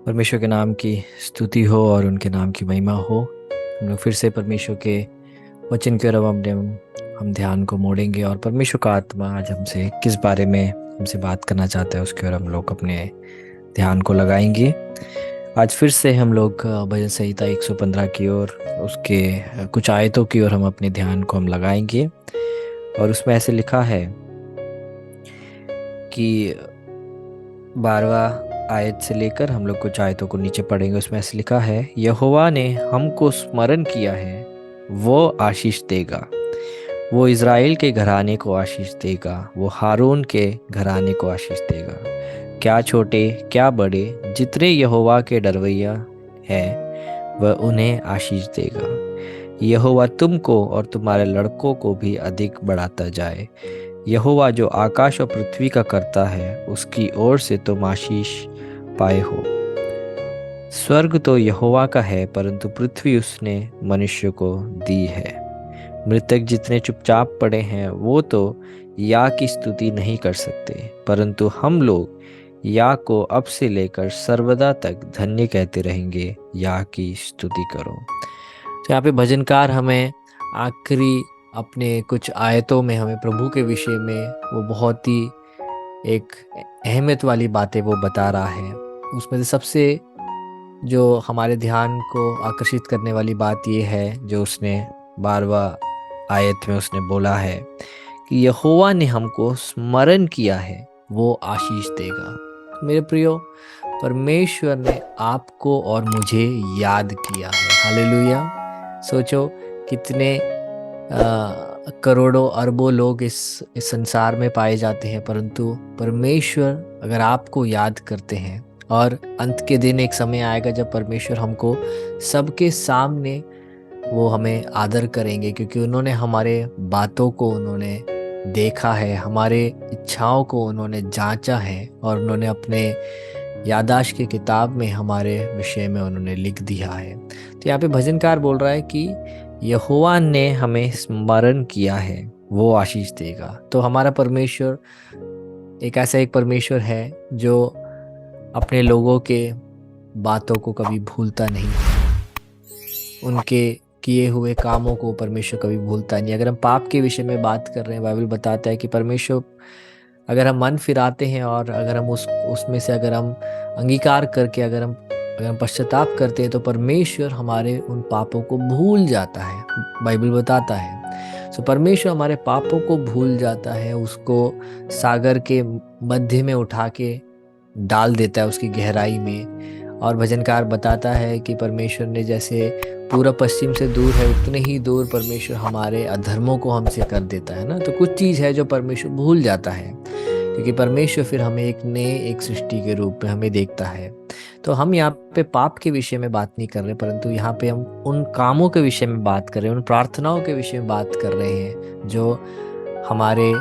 परमेश्वर के नाम की स्तुति हो और उनके नाम की महिमा हो। हम लोग फिर से परमेश्वर के वचन की ओर हम ध्यान को मोड़ेंगे और परमेश्वर का आत्मा आज हमसे किस बारे में हमसे बात करना चाहता है उसकी ओर हम लोग अपने ध्यान को लगाएंगे। आज फिर से हम लोग भजन संहिता 115 की ओर उसके कुछ आयतों की ओर हम अपने ध्यान को हम लगाएंगे। और उसमें ऐसे लिखा है कि 12वां आयत से लेकर हम लोग कुछ आयतों को नीचे पढ़ेंगे। उसमें ऐसे लिखा है, यहोवा ने हमको स्मरण किया है, वो आशीष देगा। वो इज़राइल के घराने को आशीष देगा, वो हारून के घराने को आशीष देगा। क्या छोटे क्या बड़े जितने यहोवा के डरवैया हैं वह उन्हें आशीष देगा। यहोवा तुमको और तुम्हारे लड़कों को भी अधिक बढ़ाता जाए। यहोवा जो आकाश और पृथ्वी का करता है, उसकी ओर से तुम आशीष पाए हो। स्वर्ग तो यहोवा का है, परंतु पृथ्वी उसने मनुष्य को दी है। मृतक जितने चुपचाप पड़े हैं वो तो या की स्तुति नहीं कर सकते, परंतु हम लोग या को अब से लेकर सर्वदा तक धन्य कहते रहेंगे। या की स्तुति करो। तो यहाँ पे भजनकार हमें आखिरी अपने कुछ आयतों में हमें प्रभु के विषय में वो बहुत ही एक अहमियत वाली बातें वो बता रहा है। उसमें से सबसे जो हमारे ध्यान को आकर्षित करने वाली बात ये है जो उसने 12वां आयत में उसने बोला है कि यहोवा ने हमको स्मरण किया है, वो आशीष देगा। तो मेरे प्रियो, परमेश्वर ने आपको और मुझे याद किया है। हालेलुया। सोचो कितने करोड़ों अरबों लोग इस संसार में पाए जाते हैं, परंतु परमेश्वर अगर आपको याद करते हैं और अंत के दिन एक समय आएगा जब परमेश्वर हमको सबके सामने वो हमें आदर करेंगे, क्योंकि उन्होंने हमारे बातों को उन्होंने देखा है, हमारे इच्छाओं को उन्होंने जांचा है और उन्होंने अपने यादाश्त की किताब में हमारे विषय में उन्होंने लिख दिया है। तो यहाँ पे भजनकार बोल रहा है कि यहोवा ने हमें स्मरण किया है, वो आशीष देगा। तो हमारा परमेश्वर एक परमेश्वर है जो अपने लोगों के बातों को कभी भूलता नहीं, उनके किए हुए कामों को परमेश्वर कभी भूलता नहीं। अगर हम पाप के विषय में बात कर रहे हैं, बाइबल बताता है कि परमेश्वर अगर हम मन फिराते हैं और अगर हम उसमें से अगर हम अंगीकार करके अगर हम पश्चाताप करते हैं तो परमेश्वर हमारे उन पापों को भूल जाता है। बाइबल बताता है सो परमेश्वर हमारे पापों को भूल जाता है, उसको सागर के मध्य में उठा के डाल देता है, उसकी गहराई में। और भजनकार बताता है कि परमेश्वर ने जैसे पूरा पश्चिम से दूर है, उतने ही दूर परमेश्वर हमारे अधर्मों को हमसे कर देता है ना। तो कुछ चीज़ है जो परमेश्वर भूल जाता है, क्योंकि परमेश्वर फिर हमें एक सृष्टि के रूप में हमें देखता है। तो हम यहाँ पे पाप के विषय में बात नहीं कर रहे, परंतु यहाँ पे हम उन कामों के विषय में बात कर रहे हैं, उन प्रार्थनाओं के विषय में बात कर रहे हैं जो हमारे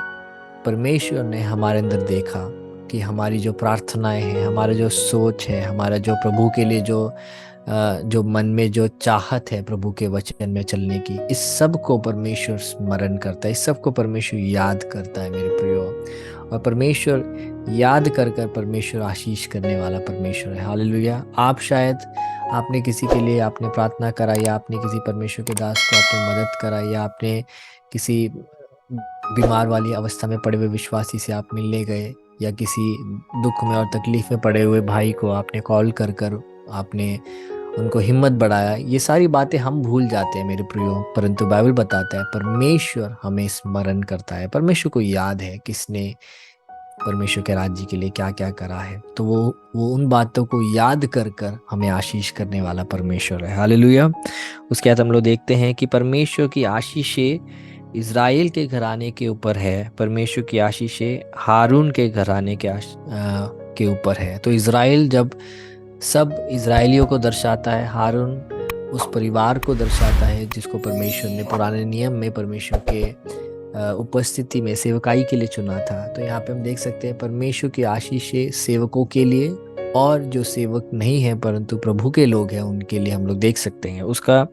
परमेश्वर ने हमारे अंदर देखा कि हमारी जो प्रार्थनाएं हैं, हमारा जो सोच है, हमारा जो प्रभु के लिए जो मन में जो चाहत है प्रभु के वचन में चलने की, इस सब को परमेश्वर स्मरण करता है, इस सब को परमेश्वर याद करता है मेरे प्रियो। और परमेश्वर याद कर कर परमेश्वर आशीष करने वाला परमेश्वर है। हालेलुया। आप शायद आपने किसी के लिए आपने प्रार्थना करा, या आपने किसी परमेश्वर के दास को आपने मदद करा, या आपने किसी बीमार वाली अवस्था में पड़े हुए विश्वासी से आप मिलने गए, या किसी दुख में और तकलीफ में पड़े हुए भाई को आपने कॉल कर कर आपने उनको हिम्मत बढ़ाया। ये सारी बातें हम भूल जाते हैं मेरे प्रियो, परंतु बाइबल बताता है परमेश्वर हमें स्मरण करता है। परमेश्वर को याद है किसने परमेश्वर के राज्य के लिए क्या क्या करा है, तो वो उन बातों को याद कर कर हमें आशीष करने वाला परमेश्वर है। हालेलुया। उसके बाद हम लोग देखते हैं कि परमेश्वर की आशीषें इज़राइल के घराने के ऊपर है, परमेश्वर की आशीषें हारून के घराने के ऊपर है। तो इज़राइल जब सब इज़राइलियों को दर्शाता है, हारून उस परिवार को दर्शाता है जिसको परमेश्वर ने पुराने नियम में परमेश्वर के उपस्थिति में सेवकाई के लिए चुना था। तो यहाँ पे हम देख सकते हैं परमेश्वर की आशीषें सेवकों के लिए, और जो सेवक नहीं है परंतु प्रभु के लोग हैं उनके लिए हम लोग देख सकते हैं। उसका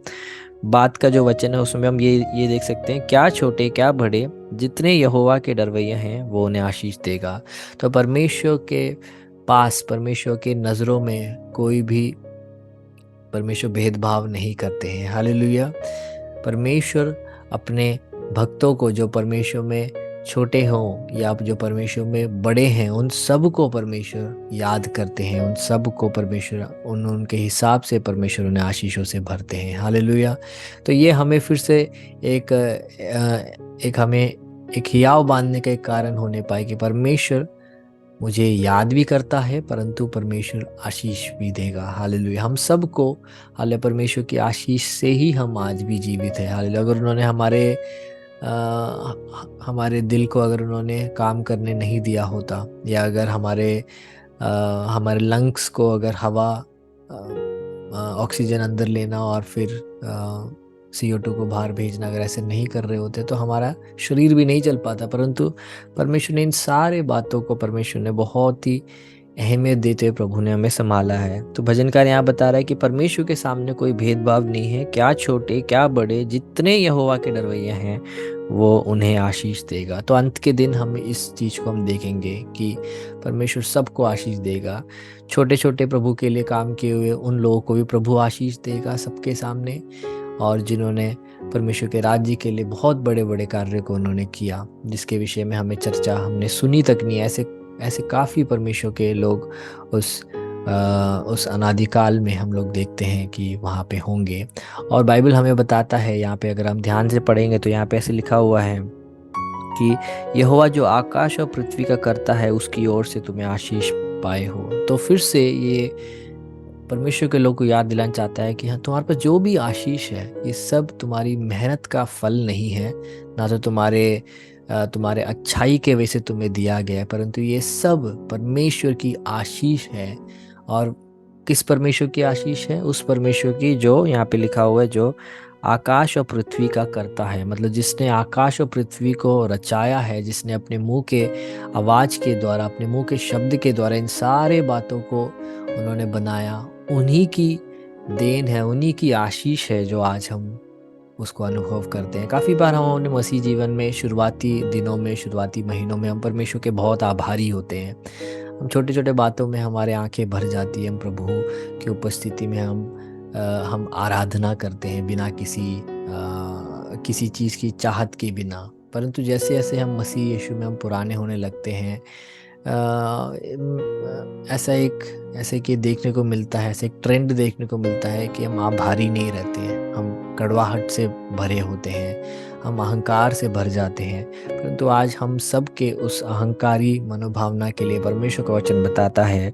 बात का जो वचन है उसमें हम ये देख सकते हैं, क्या छोटे क्या बड़े जितने यहोवा के डरवैया हैं वो उन्हें आशीष देगा। तो परमेश्वर के पास परमेश्वर के नज़रों में कोई भी परमेश्वर भेदभाव नहीं करते हैं। हालेलुया। परमेश्वर अपने भक्तों को, जो परमेश्वर में छोटे हों या जो परमेश्वर में बड़े हैं, उन सब को परमेश्वर याद करते हैं। उन सब को परमेश्वर उनके हिसाब से परमेश्वर उन्हें आशीषों से भरते हैं। हालेलुया। तो ये हमें फिर से एक हियाव बांधने का एक कारण होने पाए कि परमेश्वर मुझे याद भी करता है, परंतु परमेश्वर आशीष भी देगा। हालेलुया। हम सबको परमेश्वर की आशीष से ही हम आज भी जीवित हैं। हालेलुया। अगर उन्होंने हमारे दिल को अगर उन्होंने काम करने नहीं दिया होता, या अगर हमारे लंग्स को अगर हवा ऑक्सीजन अंदर लेना और फिर CO2 को बाहर भेजना अगर ऐसे नहीं कर रहे होते, तो हमारा शरीर भी नहीं चल पाता। परंतु परमेश्वर ने इन सारे बातों को परमेश्वर ने बहुत ही अहमियत देते हुए प्रभु ने हमें संभाला है। तो भजनकार यहाँ बता रहा है कि परमेश्वर के सामने कोई भेदभाव नहीं है, क्या छोटे क्या बड़े, जितने यहोवा के डरवैया हैं वो उन्हें आशीष देगा। तो अंत के दिन हम इस चीज़ को हम देखेंगे कि परमेश्वर सबको आशीष देगा। छोटे छोटे प्रभु के लिए काम किए हुए उन लोगों को भी प्रभु आशीष देगा सबके सामने, और जिन्होंने परमेश्वर के राज्य के लिए बहुत बड़े बड़े कार्य को उन्होंने किया, जिसके विषय में हमें चर्चा हमने सुनी तक नहीं। ऐसे काफ़ी परमेश्वर के लोग उस अनादिकाल में हम लोग देखते हैं कि वहाँ पे होंगे। और बाइबल हमें बताता है, यहाँ पे अगर हम ध्यान से पढ़ेंगे तो यहाँ पे ऐसे लिखा हुआ है कि यहोवा जो आकाश और पृथ्वी का करता है, उसकी ओर से तुम्हें आशीष पाए हो। तो फिर से ये परमेश्वर के लोग को याद दिलाना चाहता है कि हाँ, तुम्हारे पास जो भी आशीष है, ये सब तुम्हारी मेहनत का फल नहीं है, ना तो तुम्हारे अच्छाई के वजह से तुम्हें दिया गया है, परंतु ये सब परमेश्वर की आशीष है। और किस परमेश्वर की आशीष है? उस परमेश्वर की जो यहाँ पे लिखा हुआ है, जो आकाश और पृथ्वी का करता है। मतलब जिसने आकाश और पृथ्वी को रचाया है, जिसने अपने मुंह के आवाज़ के द्वारा, अपने मुंह के शब्द के द्वारा इन सारे बातों को उन्होंने बनाया, उन्हीं की देन है, उन्हीं की आशीष है जो आज हम उसको अनुभव करते हैं। काफ़ी बार हम अपने मसीह जीवन में शुरुआती दिनों में, शुरुआती महीनों में हम परमेश्वर के बहुत आभारी होते हैं। हम छोटे छोटे बातों में हमारे आंखें भर जाती हैं। हम प्रभु की उपस्थिति में हम आराधना करते हैं बिना किसी चीज़ की चाहत के बिना। परंतु जैसे जैसे हम मसीह यीशु में हम पुराने होने लगते हैं, ऐसे कि देखने को मिलता है, ऐसे एक ट्रेंड देखने को मिलता है कि हम आभारी नहीं रहते हैं, हम कड़वाहट से भरे होते हैं, हम अहंकार से भर जाते हैं। परंतु आज हम सब के उस अहंकारी मनोभावना के लिए परमेश्वर का वचन बताता है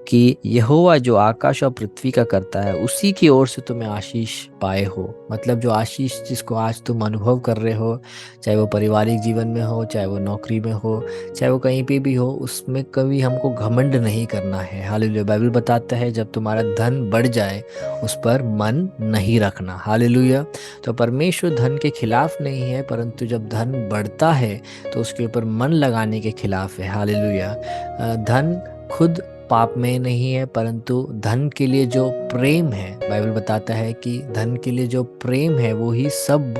कि यहोवा जो आकाश और पृथ्वी का करता है, उसी की ओर से तुम्हें आशीष पाए हो। मतलब जो आशीष जिसको आज तुम अनुभव कर रहे हो, चाहे वो पारिवारिक जीवन में हो, चाहे वो नौकरी में हो, चाहे वो कहीं पे भी हो, उसमें कभी हमको घमंड नहीं करना है। हालेलुया। बाइबल बताता है जब तुम्हारा धन बढ़ जाए, उस पर मन नहीं रखना। हालेलुया। तो परमेश्वर धन के खिलाफ नहीं है, परंतु जब धन बढ़ता है तो उसके ऊपर मन लगाने के खिलाफ है। हालेलुया। धन खुद पाप में नहीं है, परंतु धन के लिए जो प्रेम है, बाइबल बताता है कि धन के लिए जो प्रेम है वो ही सब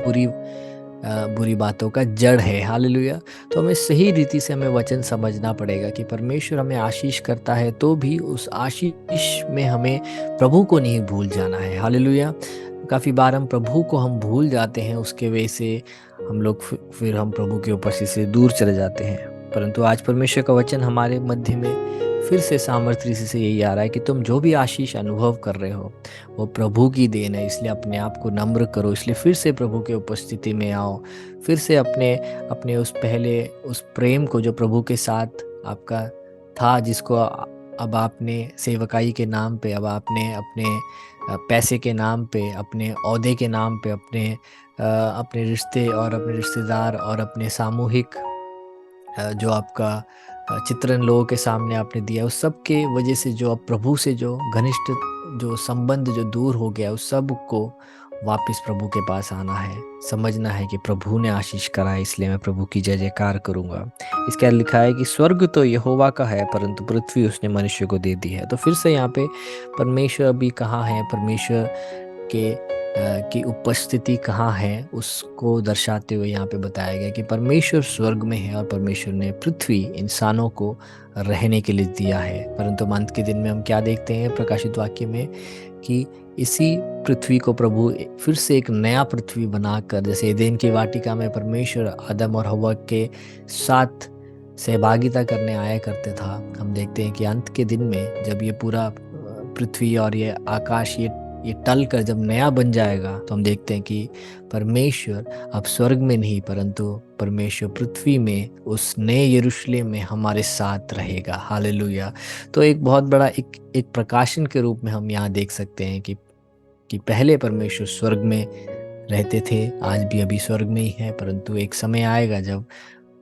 बुरी बातों का जड़ है। हालेलुया। तो हमें सही रीति से हमें वचन समझना पड़ेगा कि परमेश्वर हमें आशीष करता है, तो भी उस आशीष में हमें प्रभु को नहीं भूल जाना है। हालेलुया। काफ़ी बार हम प्रभु को हम भूल जाते हैं, उसके वजह से हम लोग फिर हम प्रभु के उपस्थिति से दूर चले जाते हैं। परंतु आज परमेश्वर का वचन हमारे मध्य में फिर से सामर्थ्य से यही आ रहा है कि तुम जो भी आशीष अनुभव कर रहे हो वो प्रभु की देन है। इसलिए अपने आप को नम्र करो, इसलिए फिर से प्रभु के उपस्थिति में आओ, फिर से अपने उस प्रेम को जो प्रभु के साथ आपका था, जिसको अब आपने सेवकाई के नाम पे, अब आपने अपने पैसे के नाम पे, अपने ओहदे के नाम पे, अपने रिश्ते और अपने रिश्तेदार और अपने सामूहिक जो आपका चित्रण लोगों के सामने आपने दिया, उस सब के वजह से जो अब प्रभु से जो घनिष्ठ जो संबंध जो दूर हो गया, उस सब को वापस प्रभु के पास आना है। समझना है कि प्रभु ने आशीष करा है, इसलिए मैं प्रभु की जय जयकार करूँगा। इसके बाद लिखा है कि स्वर्ग तो यहोवा का है, परंतु पृथ्वी उसने मनुष्य को दे दी है। तो फिर से यहाँ पे परमेश्वर अभी कहाँ है? परमेश्वर के की उपस्थिति कहाँ है उसको दर्शाते हुए यहाँ पे बताया गया कि परमेश्वर स्वर्ग में है और परमेश्वर ने पृथ्वी इंसानों को रहने के लिए दिया है। परंतु हम अंत के दिन में हम क्या देखते हैं प्रकाशित वाक्य में कि इसी पृथ्वी को प्रभु फिर से एक नया पृथ्वी बनाकर, जैसे एदेन की वाटिका में परमेश्वर आदम और हव्वा के साथ सहभागिता करने आया करते था, हम देखते हैं कि अंत के दिन में जब ये पूरा पृथ्वी और ये आकाश ये टल कर जब नया बन जाएगा, तो हम देखते हैं कि परमेश्वर अब स्वर्ग में नहीं परंतु परमेश्वर पृथ्वी में उस नए यरूशलेम में हमारे साथ रहेगा। हालेलुया। तो एक बहुत बड़ा एक प्रकाशन के रूप में हम यहाँ देख सकते हैं कि पहले परमेश्वर स्वर्ग में रहते थे, आज भी अभी स्वर्ग में ही है, परंतु एक समय आएगा जब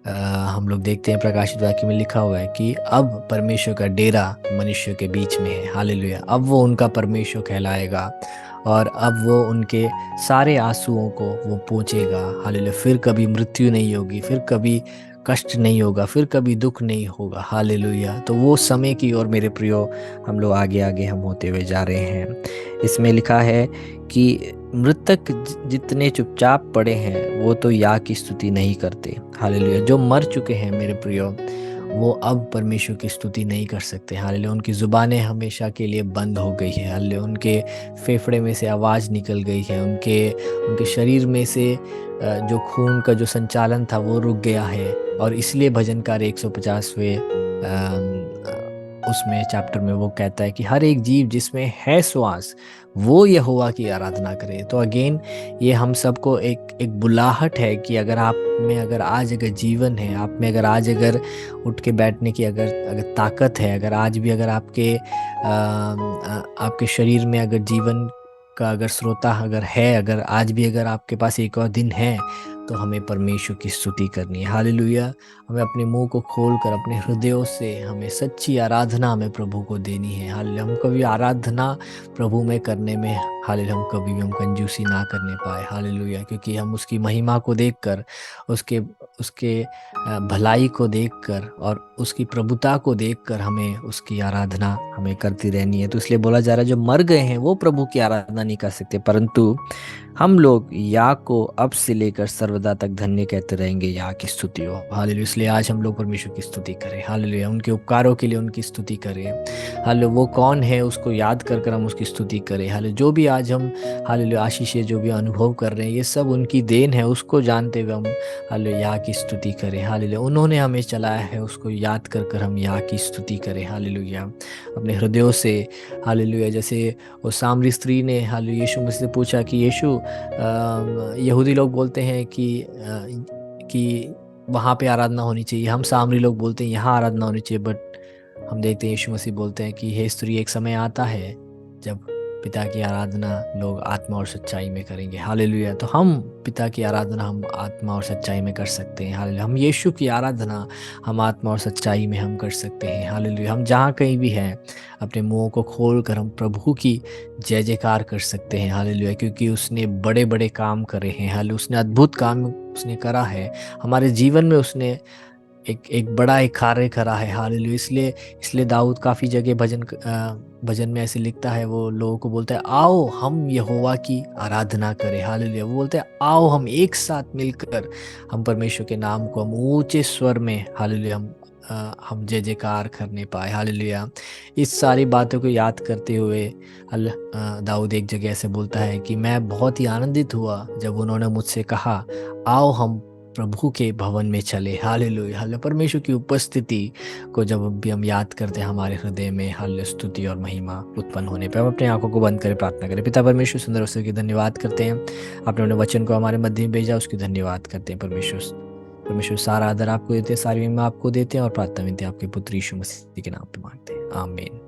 हम लोग देखते हैं प्रकाशित वाक्य में लिखा हुआ है कि अब परमेश्वर का डेरा मनुष्य के बीच में है। हालेलुया। अब वो उनका परमेश्वर कहलाएगा और अब वो उनके सारे आंसुओं को वो पोंछेगा। हालेलुया। फिर कभी मृत्यु नहीं होगी, फिर कभी कष्ट नहीं होगा, फिर कभी दुख नहीं होगा। हालेलुया। तो वो समय की ओर मेरे प्रियो हम लोग आगे आगे हम होते हुए जा रहे हैं। इसमें लिखा है कि मृतक जितने चुपचाप पड़े हैं वो तो या की स्तुति नहीं करते। हालेलुया। जो मर चुके हैं मेरे प्रियो, वो अब परमेश्वर की स्तुति नहीं कर सकते। हालेलुया। उनकी ज़ुबानें हमेशा के लिए बंद हो गई है। हालेलुया। उनके फेफड़े में से आवाज़ निकल गई है, उनके उनके शरीर में से जो खून का जो संचालन था वो रुक गया है। और इसलिए भजनकार 150वें उसमें चैप्टर में वो कहता है कि हर एक जीव जिसमें है श्वास वो यहोवा की आराधना करे। तो अगेन ये हम सबको एक बुलाहट है कि अगर आप में अगर आज अगर जीवन है, आप में अगर आज अगर उठ के बैठने की अगर ताकत है, अगर आज भी अगर आपके शरीर में अगर जीवन का अगर स्रोता अगर है, अगर आज भी अगर आपके पास एक और दिन है, तो हमें परमेश्वर की स्तुति करनी है। हालेलुया। हमें अपने मुंह को खोलकर अपने हृदयों से हमें सच्ची आराधना हमें प्रभु को देनी है। हालेलुया। हम कभी आराधना प्रभु में करने में हालेलुया हम कभी भी हम कंजूसी ना करने पाए। हालेलुया। क्योंकि हम उसकी महिमा को देखकर, उसके उसके भलाई को देखकर और उसकी प्रभुता को देखकर हमें उसकी आराधना हमें करती रहनी है। तो इसलिए बोला जा रहा है जो मर गए हैं वो प्रभु की आराधना नहीं कर सकते, परंतु हम लोग या को अब से लेकर सर्वदा तक धन्य कहते रहेंगे, या की स्तुति हो। हालेलुया। इसलिए आज हम लोग परमेश्वर की स्तुति करें। हालेलुया। उनके उपकारों के लिए उनकी स्तुति करें। हालेलुया। वो कौन है उसको याद कर कर हम उसकी स्तुति करें। हालेलुया। जो भी आज हम हालेलुया आशीष जो भी अनुभव कर रहे हैं ये सब उनकी देन है, उसको जानते हुए हम हालेलुया या की स्तुति करें। हालेलुया। उन्होंने हमें चलाया है, उसको याद कर कर हम या की स्तुति करें। हालेलुया। अपने हृदयों से। हालेलुया। जैसे वो सामरी स्त्री ने हालेलुया यीशु मसीह से पूछा कि यीशु यहूदी लोग बोलते हैं कि वहाँ पे आराधना होनी चाहिए, हम सामरी लोग बोलते हैं यहाँ आराधना होनी चाहिए, बट हम देखते हैं यीशु मसीह बोलते हैं कि हे स्त्री एक समय आता है जब पिता की आराधना लोग आत्मा और सच्चाई में करेंगे। हालेलुया। तो हम पिता की आराधना हम आत्मा और सच्चाई में कर सकते हैं। हालेलुया। हम यीशु की आराधना हम आत्मा और सच्चाई में हम कर सकते हैं। हालेलुया। हम जहाँ कहीं भी हैं अपने मुंहों को खोल कर हम प्रभु की जय जयकार कर सकते हैं। हालेलुया। क्योंकि उसने बड़े बड़े काम करे हैं। हालेलुया। उसने अद्भुत काम उसने करा है हमारे जीवन में। उसने एक बड़ा एक कार्य करा है। हालेलुया। इसलिए इसलिए दाऊद काफ़ी जगह भजन में ऐसे लिखता है, वो लोगों को बोलता है आओ हम यहोवा की आराधना करें। हालेलुया। वो बोलते हैं आओ हम एक साथ मिलकर हम परमेश्वर के नाम को हम ऊंचे स्वर में हालेलुया हम जय जयकार करने पाए। हालेलुया। इस सारी बातों को याद करते हुए दाऊद एक जगह ऐसे बोलता है कि मैं बहुत ही आनंदित हुआ जब उन्होंने मुझसे कहा आओ हम प्रभु के भवन में चले। हालेलुया। हालेलुया। परमेश्वर की उपस्थिति को जब भी हम याद करते हैं हमारे हृदय में हालेलुया स्तुति और महिमा उत्पन्न होने पर हम अपनी आंखों को बंद करें, प्रार्थना करें। पिता परमेश्वर सुंदर अवसर की धन्यवाद करते हैं, आपने अपने वचन को हमारे मध्य में भेजा उसकी धन्यवाद करते हैं। परमेश्वर सारा आदर आपको देते हैं, सारी महिमा आपको देते हैं और प्रार्थना विनती आपके पुत्र यीशु मसीह के नाम पे मांगते हैं। आमीन।